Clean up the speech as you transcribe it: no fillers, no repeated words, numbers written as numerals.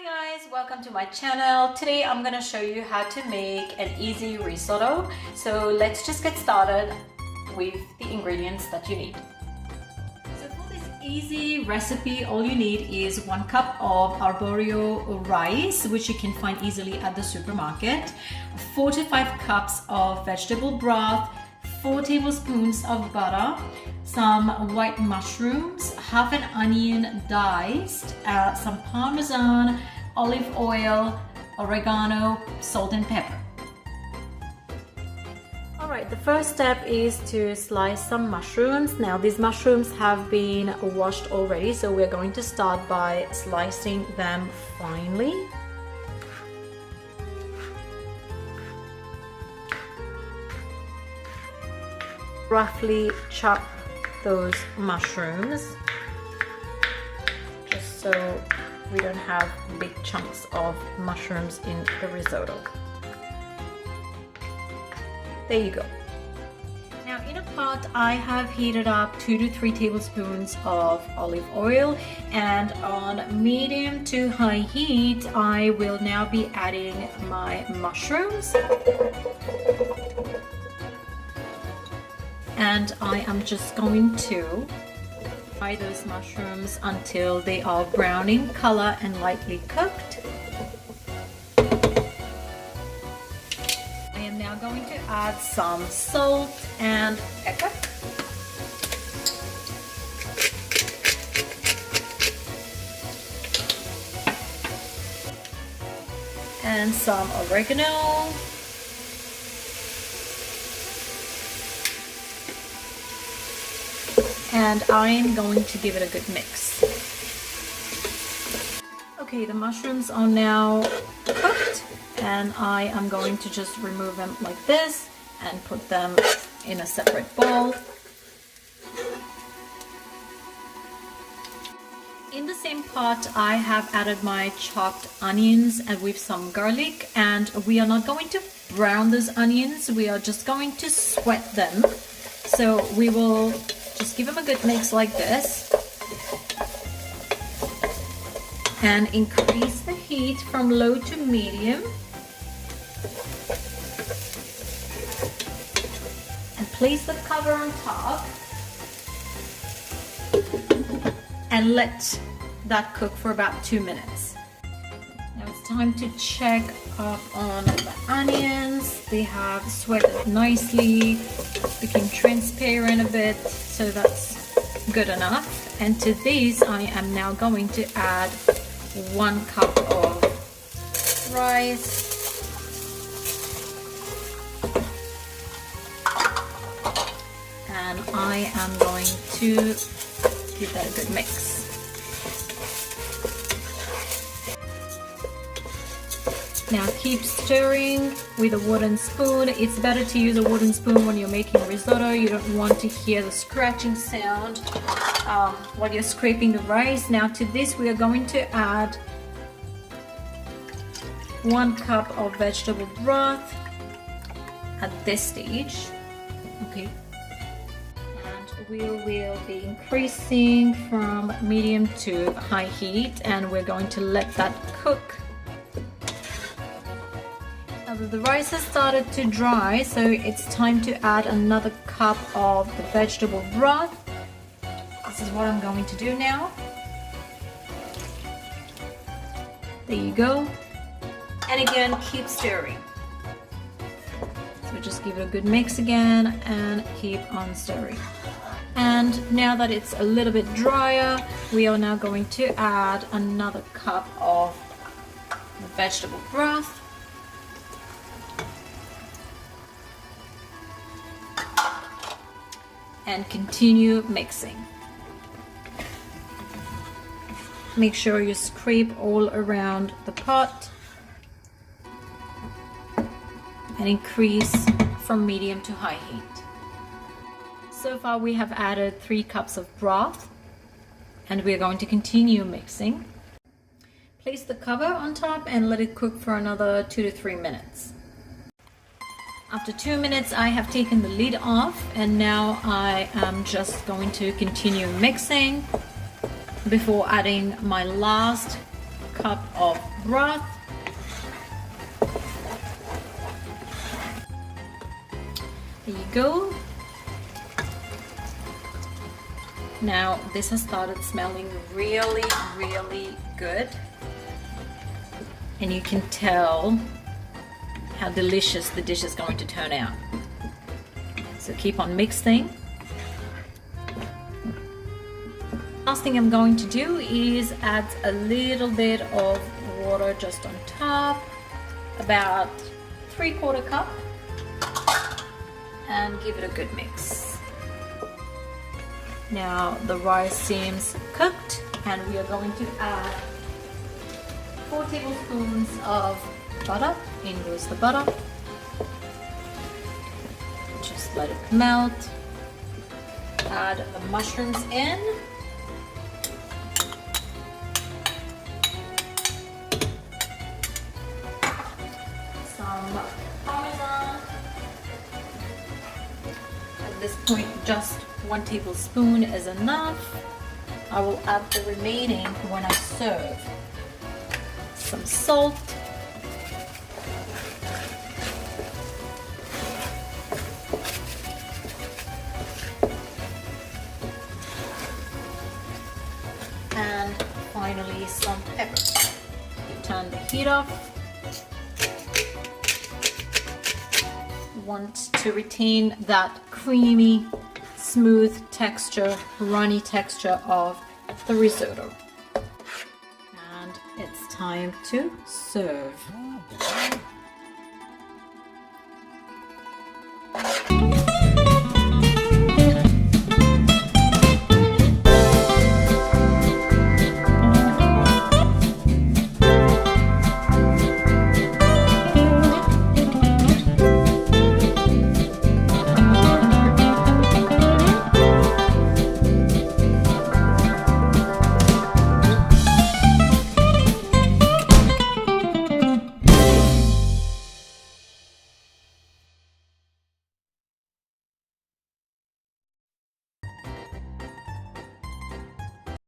Hi guys, welcome to my channel. Today I'm gonna show you how to make an easy risotto. So let's just get started with the ingredients that you need. So for this easy recipe, all you need is 1 cup of Arborio rice, which you can find easily at the supermarket, 4 to 5 cups of vegetable broth, 4 tablespoons of butter, some white mushrooms, half an onion diced, some Parmesan, olive oil, oregano, salt and pepper. Alright, the first step is to slice some mushrooms. Now these mushrooms have been washed already, so we're going to start by slicing them finely. Roughly chop those mushrooms just so we don't have big chunks of mushrooms in the risotto. There you go. Now in a pot I have heated up 2 to 3 tablespoons of olive oil, and on medium to high heat I will now be adding my mushrooms. And I am just going to fry those mushrooms until they are brown in color and lightly cooked. I am now going to add some salt and pepper. And some oregano. And I'm going to give it a good mix. Okay, the mushrooms are now cooked, and I am going to just remove them like this and put them in a separate bowl. In the same pot I have added my chopped onions and with some garlic, and we are not going to brown those onions, we are just going to sweat them. So we will just give them a good mix like this and increase the heat from low to medium, and place the cover on top and let that cook for about 2 minutes. Now it's time to check up on the onions. They have sweated nicely, became transparent a bit, so that's good enough. And to these I am now going to add 1 cup of rice, and I am going to give that a good mix. Now keep stirring with a wooden spoon. It's better to use a wooden spoon when you're making risotto. You don't want to hear the scratching sound while you're scraping the rice. Now to this we are going to add 1 cup of vegetable broth at this stage. Okay. And we will be increasing from medium to high heat, and we're going to let that cook. The rice has started to dry, so it's time to add another cup of the vegetable broth. This is what I'm going to do now. There you go. And again, keep stirring. So just give it a good mix again and keep on stirring. And now that it's a little bit drier, we are now going to add another cup of the vegetable broth. And continue mixing. Make sure you scrape all around the pot and increase from medium to high heat. So far we have added 3 cups of broth, and we're going to continue mixing. Place the cover on top and let it cook for another 2 to 3 minutes. After 2 minutes I have taken the lid off, and now I am just going to continue mixing before adding my last cup of broth. There you go. Now this has started smelling really, really good. And you can tell how delicious the dish is going to turn out. So keep on mixing. Last thing I'm going to do is add a little bit of water just on top, about 3/4 cup, and give it a good mix. Now the rice seems cooked and we are going to add 4 tablespoons of butter. In goes the butter. Just let it melt. Add the mushrooms in. Some Parmesan. At this point, just 1 tablespoon is enough. I will add the remaining when I serve. Some salt. And finally some pepper. Turn the heat off. Want to retain that creamy, smooth texture, runny texture of the risotto. And it's time to serve.